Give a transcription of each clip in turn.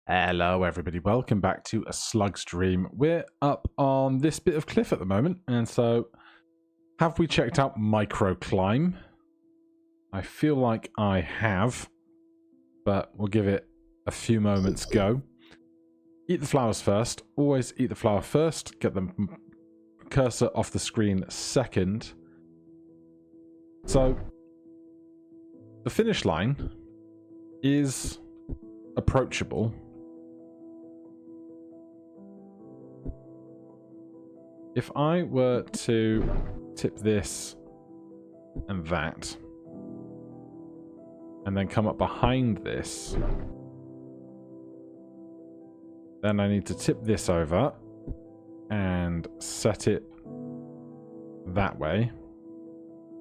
Hello everybody, welcome back to a Slug stream. We're up on this bit of cliff at the moment, and so have we checked out microclimb? I feel like I have, but we'll give it a few moments go. Eat the flowers first, always eat the flower first, get the cursor off the screen second. So the finish line is approachable. If I were to tip this and that, and then come up behind this, then I need to tip this over and set it that way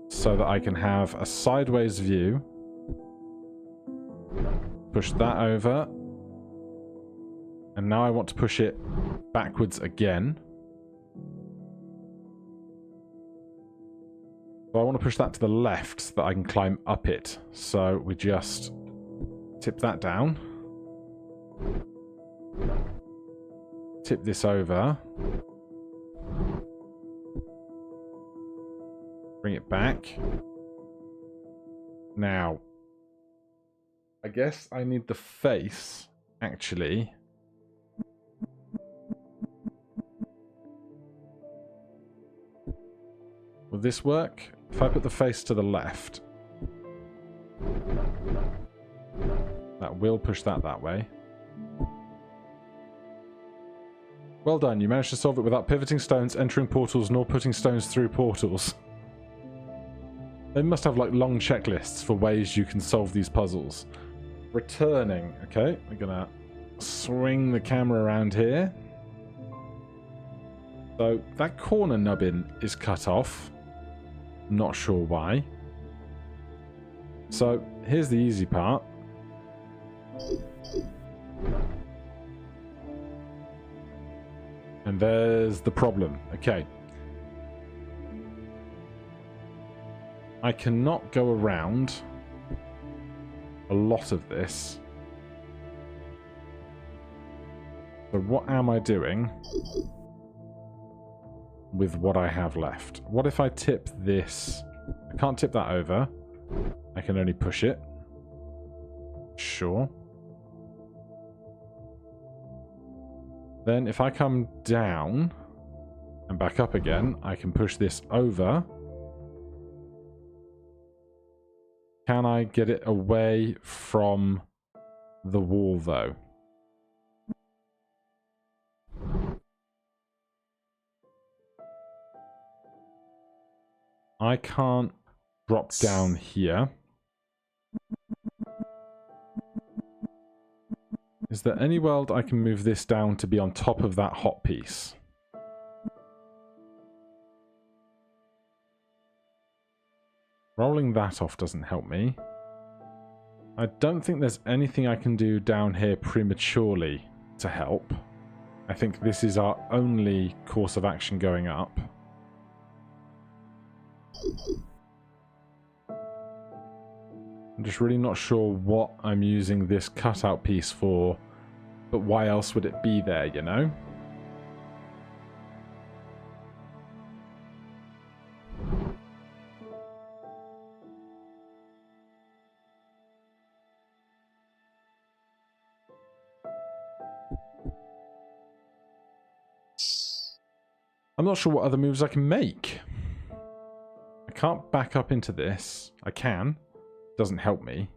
so that I can have a sideways view. Push that over, and now I want to push it backwards again. So I want to push that to the left so that I can climb up it. So we just tip that down. Tip this over. Bring it back. Now, I guess I need the face, actually. Will this work? If I put the face to the left, that will push that way. Well done, you managed to solve it without pivoting stones, entering portals, nor putting stones through portals. They must have like long checklists for ways you can solve these puzzles. Returning, okay, we're gonna swing the camera around here. So that corner nubbin is cut off. Not sure why. So here's the easy part. And there's the problem. Okay. I cannot go around a lot of this. So what am I doing with what I have left? What if I tip this? I can't tip that over. I can only push it. Sure. Then if I come down and back up again, I can push this over. Can I get it away from the wall though? I can't drop down here. Is there any world I can move this down to be on top of that hot piece? Rolling that off doesn't help me. I don't think there's anything I can do down here prematurely to help. I think this is our only course of action going up. I'm just really not sure what I'm using this cutout piece for, but why else would it be there, you know? I'm not sure what other moves I can make. I can't back up into this. I can. Doesn't help me,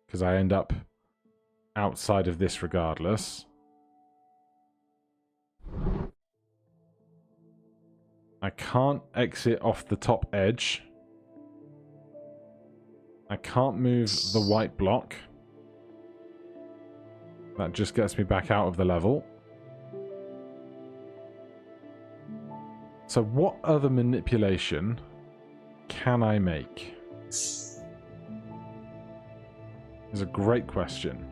because I end up outside of this regardless. I can't exit off the top edge. I can't move the white block. That just gets me back out of the level. So what other manipulation can I make? Is a great question.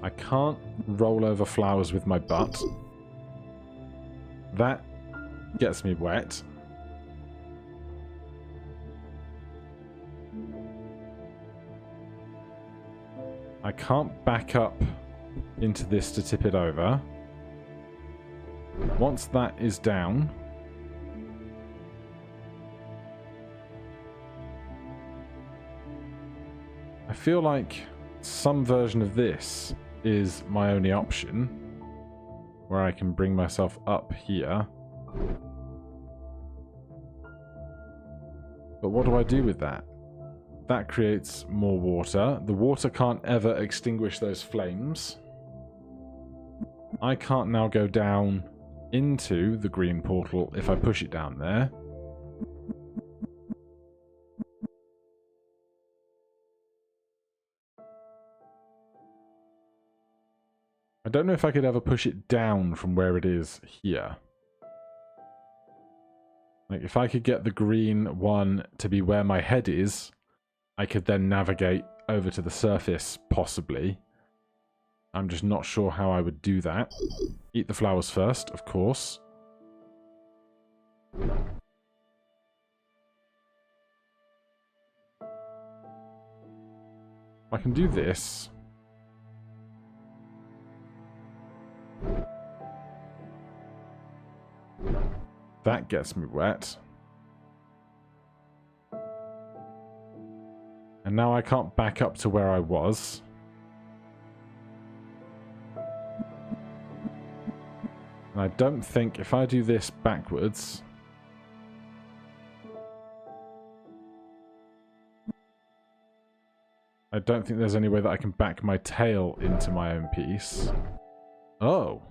I can't roll over flowers with my butt. That gets me wet. I can't back up into this to tip it over. Once that is down, I feel like some version of this is my only option, where I can bring myself up here. But what do I do with that? That creates more water. The water can't ever extinguish those flames. I can't now go down into the green portal if I push it down there. I don't know if I could ever push it down from where it is here. Like, if I could get the green one to be where my head is, I could then navigate over to the surface, possibly. I'm just not sure how I would do that. Eat the flowers first, of course. I can do this. That gets me wet. And now I can't back up to where I was. And I don't think if I do this backwards... I don't think there's any way that I can back my tail into my own piece. Oh.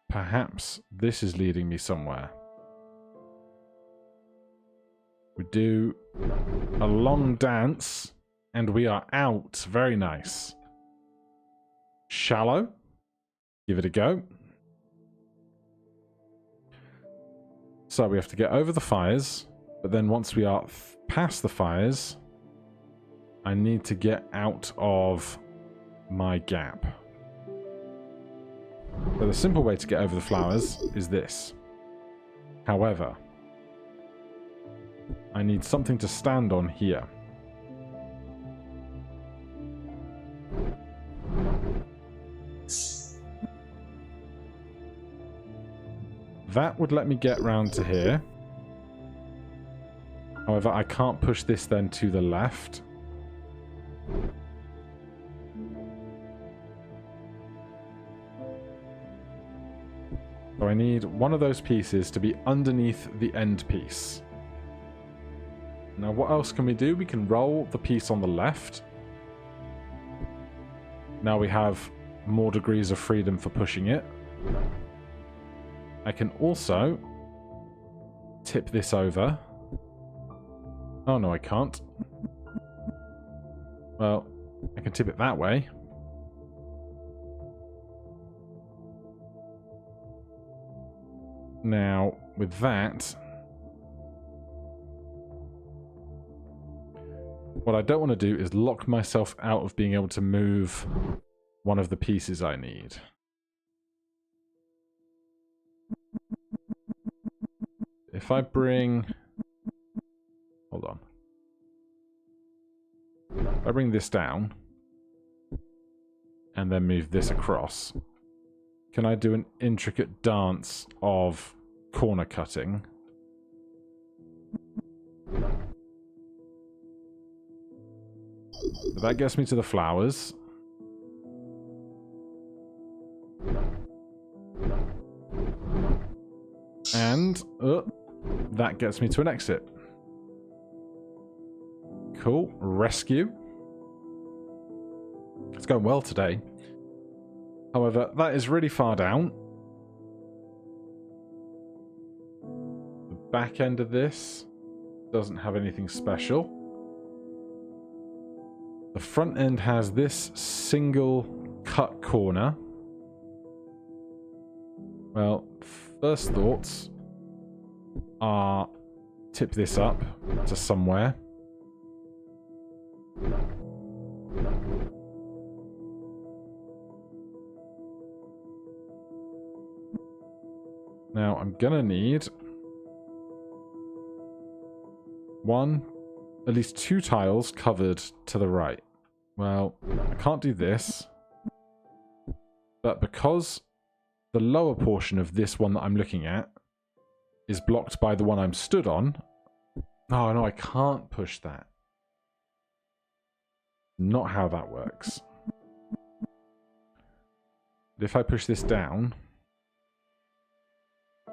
Perhaps this is leading me somewhere. We do a long dance, and we are out. Very nice. Shallow. Give it a go. So we have to get over the fires, but then once we are past the fires, I need to get out of my gap. So the simple way to get over the flowers is this. However, I need something to stand on here. That would let me get round to here. However, I can't push this then to the left. So I need one of those pieces to be underneath the end piece. Now what else can we do? We can roll the piece on the left. Now we have more degrees of freedom for pushing it. I can also tip this over. Oh no, I can't. Well, I can tip it that way. Now, with that, what I don't want to do is lock myself out of being able to move one of the pieces I need. If I bring... Hold on. If I bring this down and then move this across, can I do an intricate dance of corner cutting? So that gets me to the flowers. And that gets me to an exit. Cool. Rescue. It's going well today. However, that is really far down. The back end of this doesn't have anything special. The front end has this single cut corner. Well, first thoughts are tip this up to somewhere. Now, I'm gonna need at least two tiles covered to the right. Well, I can't do this. But because the lower portion of this one that I'm looking at is blocked by the one I'm stood on... Oh, no, I can't push that. Not how that works. But if I push this down,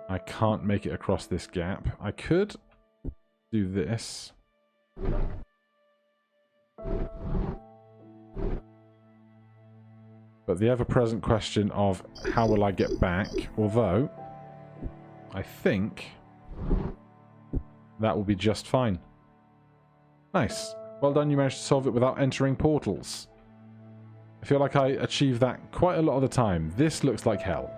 I can't make it across this gap. I could do this. But the ever-present question of how will I get back, although I think that will be just fine. Nice. Well done, you managed to solve it without entering portals. I feel like I achieve that quite a lot of the time. This looks like hell.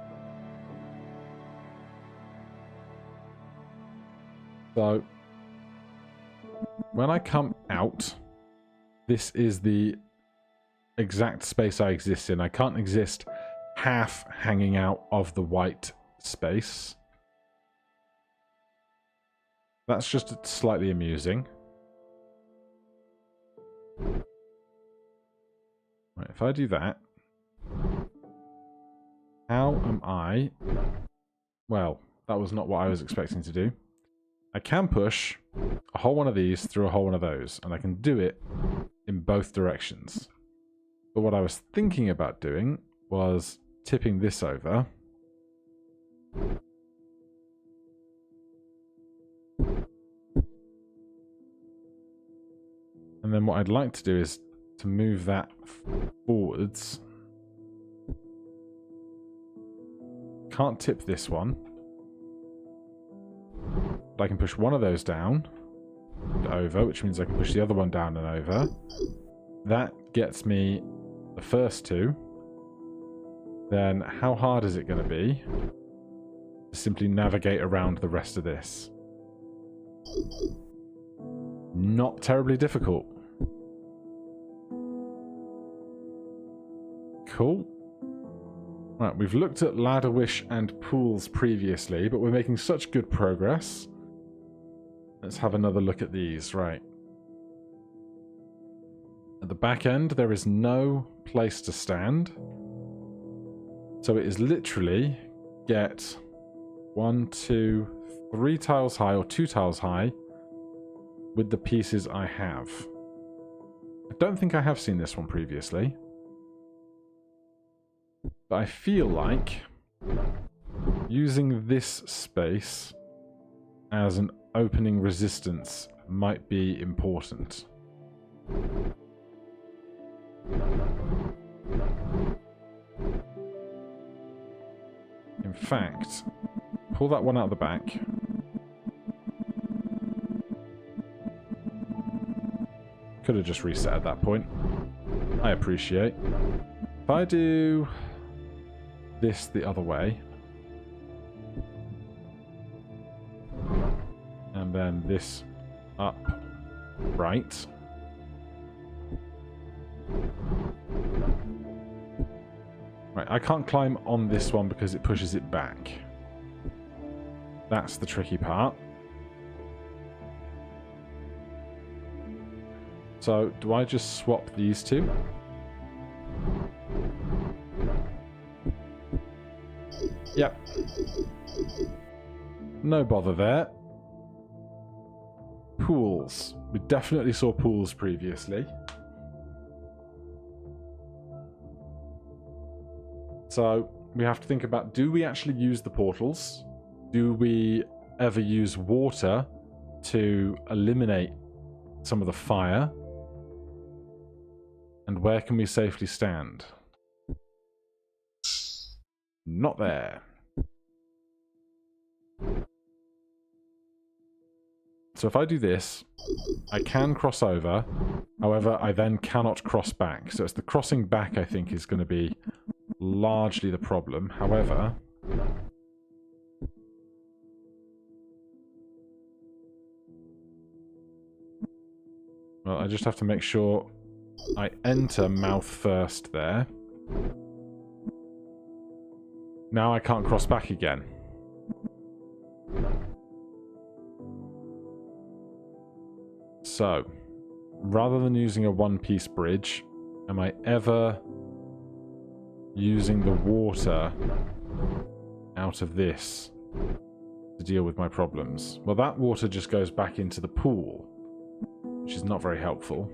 So, when I come out, this is the exact space I exist in. I can't exist half hanging out of the white space. That's just slightly amusing. Right, if I do that, how am I... Well, that was not what I was expecting to do. I can push a whole one of these through a whole one of those, and I can do it in both directions. But what I was thinking about doing was tipping this over. And then what I'd like to do is to move that forwards. Can't tip this one. But I can push one of those down and over, which means I can push the other one down and over. That gets me the first two. Then how hard is it going to be to simply navigate around the rest of this? Not terribly difficult. Cool. Right, we've looked at ladder wish and pools previously, but we're making such good progress. Let's have another look at these. Right. At the back end, there is no place to stand. So it is literally get 1, 2, 3 tiles high or 2 tiles high with the pieces I have. I don't think I have seen this one previously. But I feel like using this space as an opening resistance might be important. In fact, pull that one out of the back. Could have just reset at that point. I appreciate. If I do this the other way, and then this up right, right, I can't climb on this one because it pushes it back. That's the tricky part. So do I just swap these two? Yep. No bother there. Pools. We definitely saw pools previously. So we have to think about, do we actually use the portals? Do we ever use water to eliminate some of the fire? And where can we safely stand? Not there. So if I do this, I can cross over. However, I then cannot cross back. So it's the crossing back, I think, is going to be largely the problem. However, well, I just have to make sure I enter mouth first there. Now I can't cross back again. So, rather than using a one-piece bridge, am I ever using the water out of this to deal with my problems? Well, that water just goes back into the pool, which is not very helpful.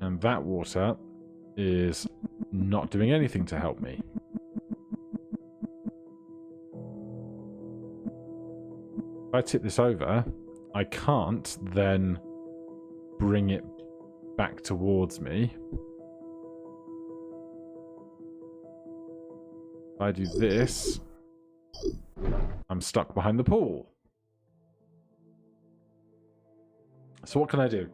And that water is not doing anything to help me. If I tip this over, I can't then bring it back towards me. If I do this, I'm stuck behind the pool. So what can I do?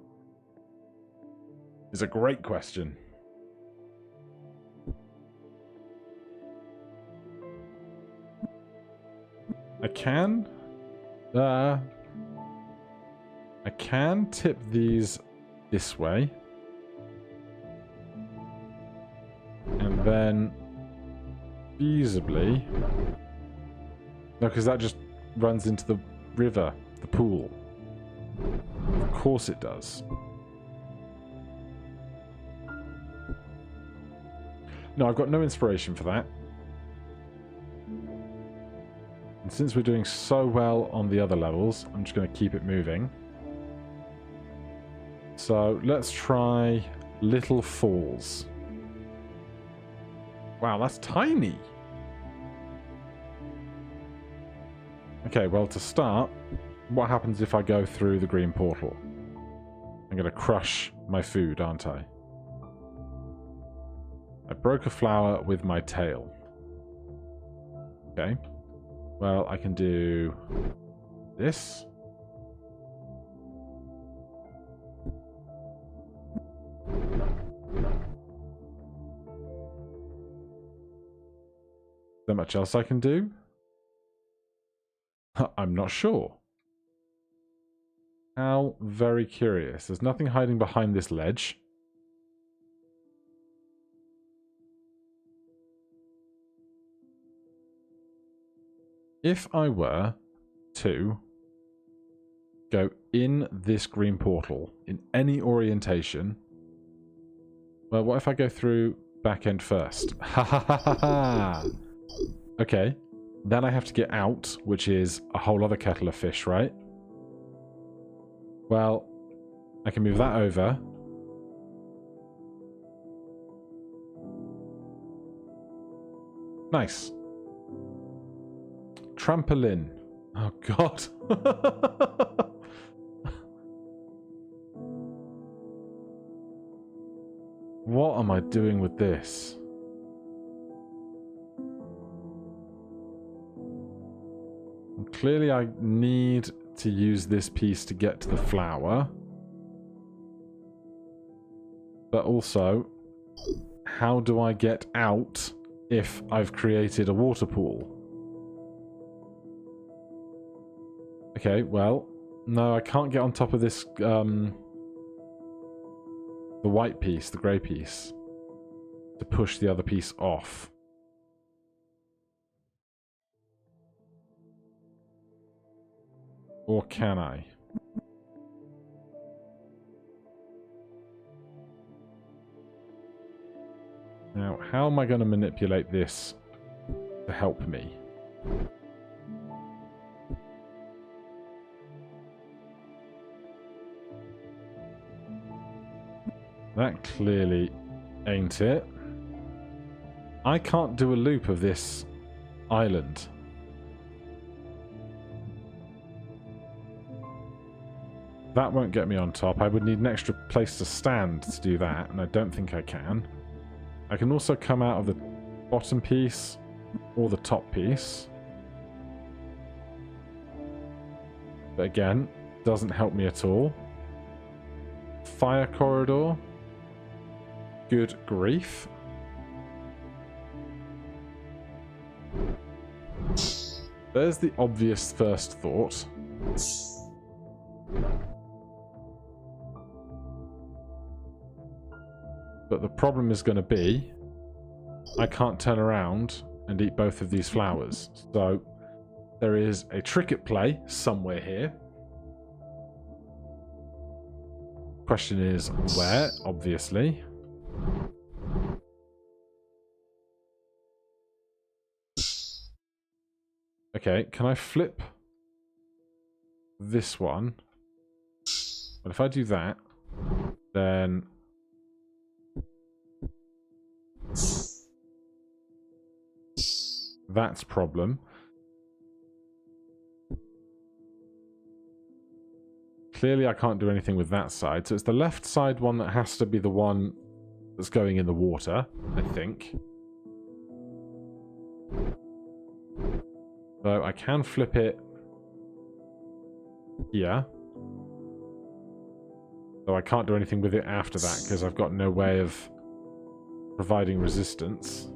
Is a great question. I can tip these this way. And then feasibly... No, because that just runs into the river, the pool. Of course it does. No, I've got no inspiration for that. And since we're doing so well on the other levels, I'm just going to keep it moving. So let's try Little Falls. Wow, that's tiny. Okay, well, to start, what happens if I go through the green portal? I'm going to crush my food, aren't I? I broke a flower with my tail. Okay. Well, I can do this. Is there much else I can do? I'm not sure. How very curious. There's nothing hiding behind this ledge. If I were to go in this green portal in any orientation... Well, what if I go through back end first? Ha ha ha ha ha! Okay. Then I have to get out, which is a whole other kettle of fish, right? Well, I can move that over. Nice. Trampoline. Oh, God. What am I doing with this? Clearly, I need to use this piece to get to the flower. But also, how do I get out if I've created a water pool? Okay, well, no, I can't get on top of this, the white piece, the grey piece, to push the other piece off. Or can I? Now, how am I going to manipulate this to help me? That clearly ain't it. I can't do a loop of this island. That won't get me on top. I would need an extra place to stand to do that, and I don't think I can. I can also come out of the bottom piece or the top piece. But again, doesn't help me at all. Fire corridor. Good grief. There's the obvious first thought. But the problem is going to be I can't turn around and eat both of these flowers. So There is a trick at play somewhere here. Question is where, obviously. Okay, can I flip this one? But if I do that, then that's problem. Clearly I can't do anything with that side, so it's the left side one that has to be the one that's going in the water, I think. So I can flip it here. So I can't do anything with it after that because I've got no way of providing resistance.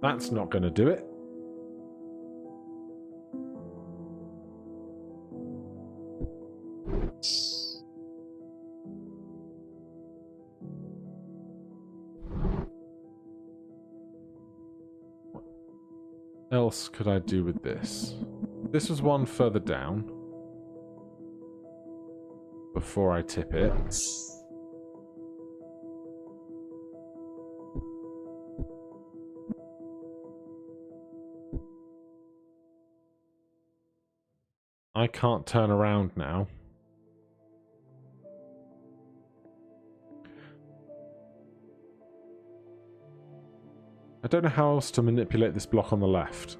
That's not going to do it. What else could I do with this? This was one further down before I tip it. I can't turn around now. I don't know how else to manipulate this block on the left.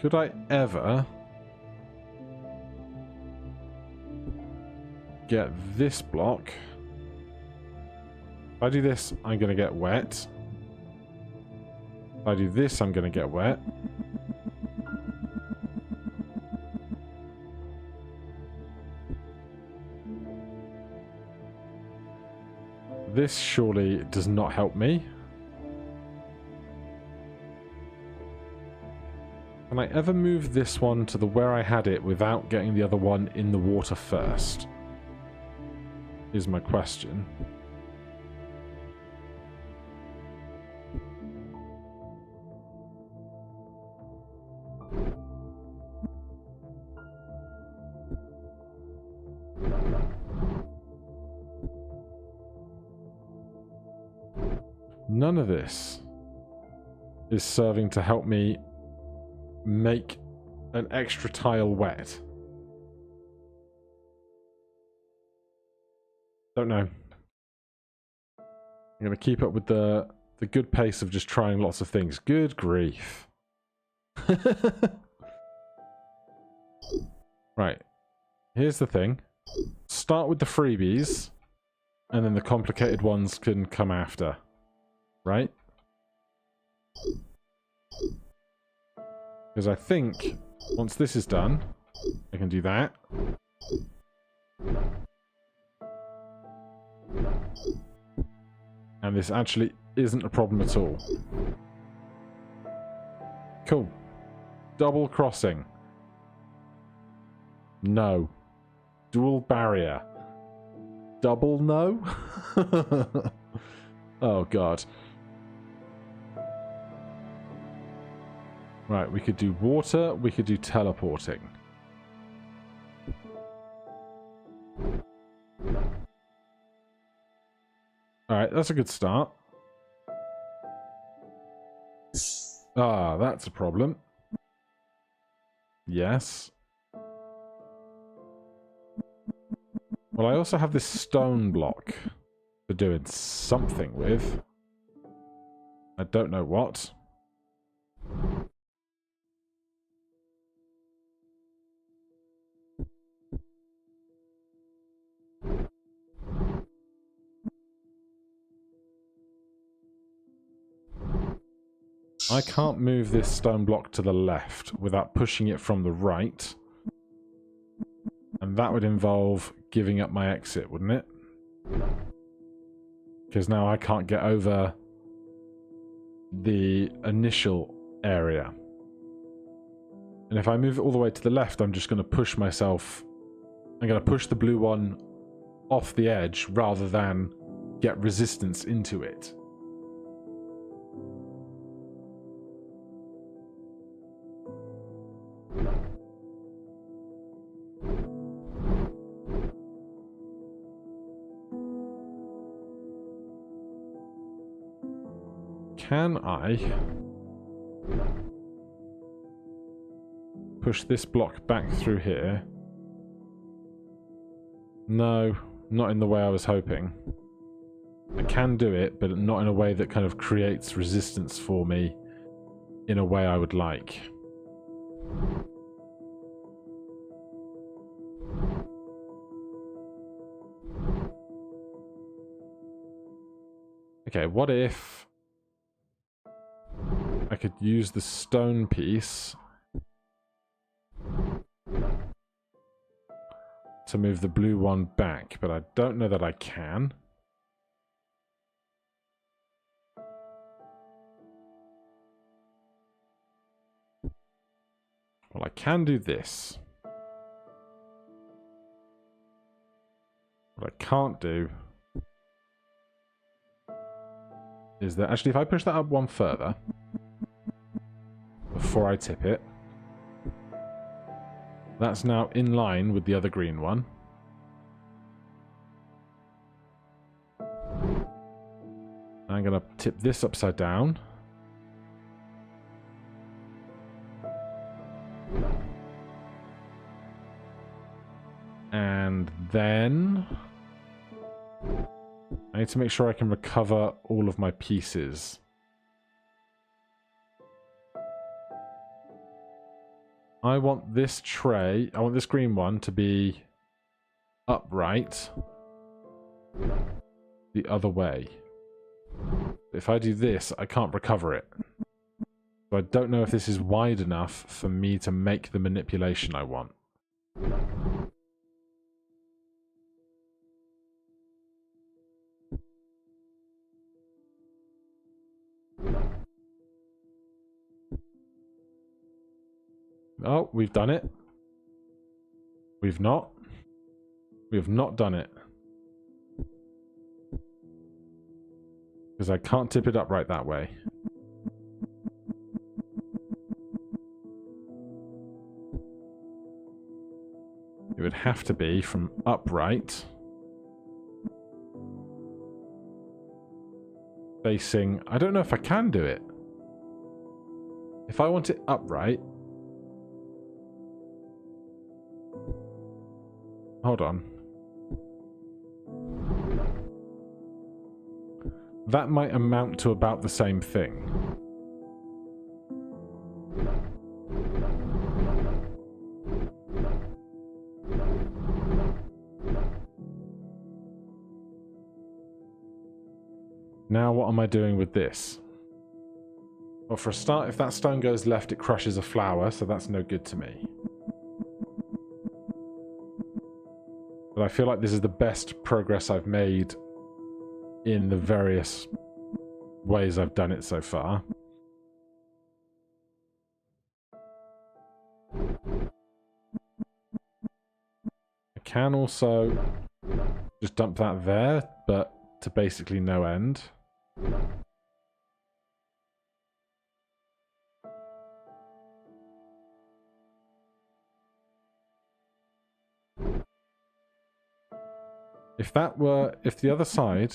Could I ever get this block? If I do this, I'm going to get wet. If I do this, I'm going to get wet. This surely does not help me. Can I ever move this one to the where I had it without getting the other one in the water first? Is my question. None of this is serving to help me make an extra tile wet. Don't know. I'm going to keep up with the good pace of just trying lots of things. Good grief. Right. Here's the thing. Start with the freebies, and then the complicated ones can come after. Right? Because I think once this is done, I can do that. And this actually isn't a problem at all. Cool. Double crossing. No. Dual barrier. Double no? Oh god. Right, we could do water, we could do teleporting. Alright, that's a good start. Ah, that's a problem. Yes. Well, I also have this stone block for doing something with. I don't know what. I can't move this stone block to the left without pushing it from the right. And that would involve giving up my exit, wouldn't it? Because now I can't get over the initial area. And if I move it all the way to the left, I'm just going to push myself. I'm going to push the blue one off the edge rather than get resistance into it. Can I push this block back through here? No, not in the way I was hoping. I can do it, but not in a way that kind of creates resistance for me in a way I would like. Okay, what if I could use the stone piece to move the blue one back, but I don't know that I can. Well, I can do this. What I can't do is that, actually, if I push that up one further before I tip it, that's now in line with the other green one. I'm going to tip this upside down. And then I need to make sure I can recover all of my pieces. I want this tray, I want this green one to be upright the other way. If I do this, I can't recover it. So I don't know if this is wide enough for me to make the manipulation I want. Oh, we've done it. We've not. We have not done it. Because I can't tip it up right that way. It would have to be from upright, facing... I don't know if I can do it. If I want it upright... Hold on. That might amount to about the same thing. Now what am I doing with this? Well, for a start, if that stone goes left, it crushes a flower, so that's no good to me. But I feel like this is the best progress I've made in the various ways I've done it so far. I can also just dump that there, but to basically no end. If the other side,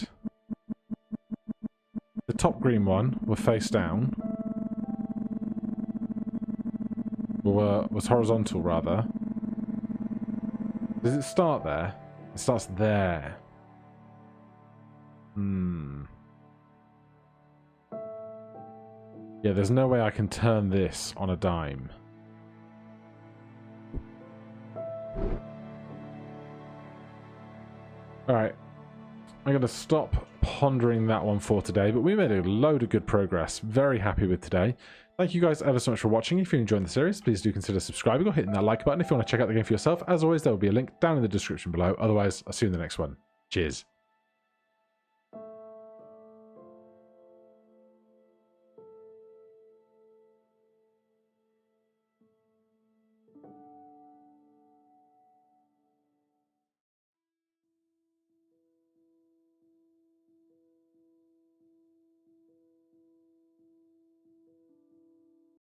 the top green one, were face down, or was horizontal rather, does it start there? It starts there. Yeah, there's no way I can turn this on a dime. Alright, I'm going to stop pondering that one for today, but we made a load of good progress. Very happy with today. Thank you guys ever so much for watching. If you're enjoying the series, please do consider subscribing or hitting that like button if you want to check out the game for yourself. As always, there will be a link down in the description below. Otherwise, I'll see you in the next one. Cheers.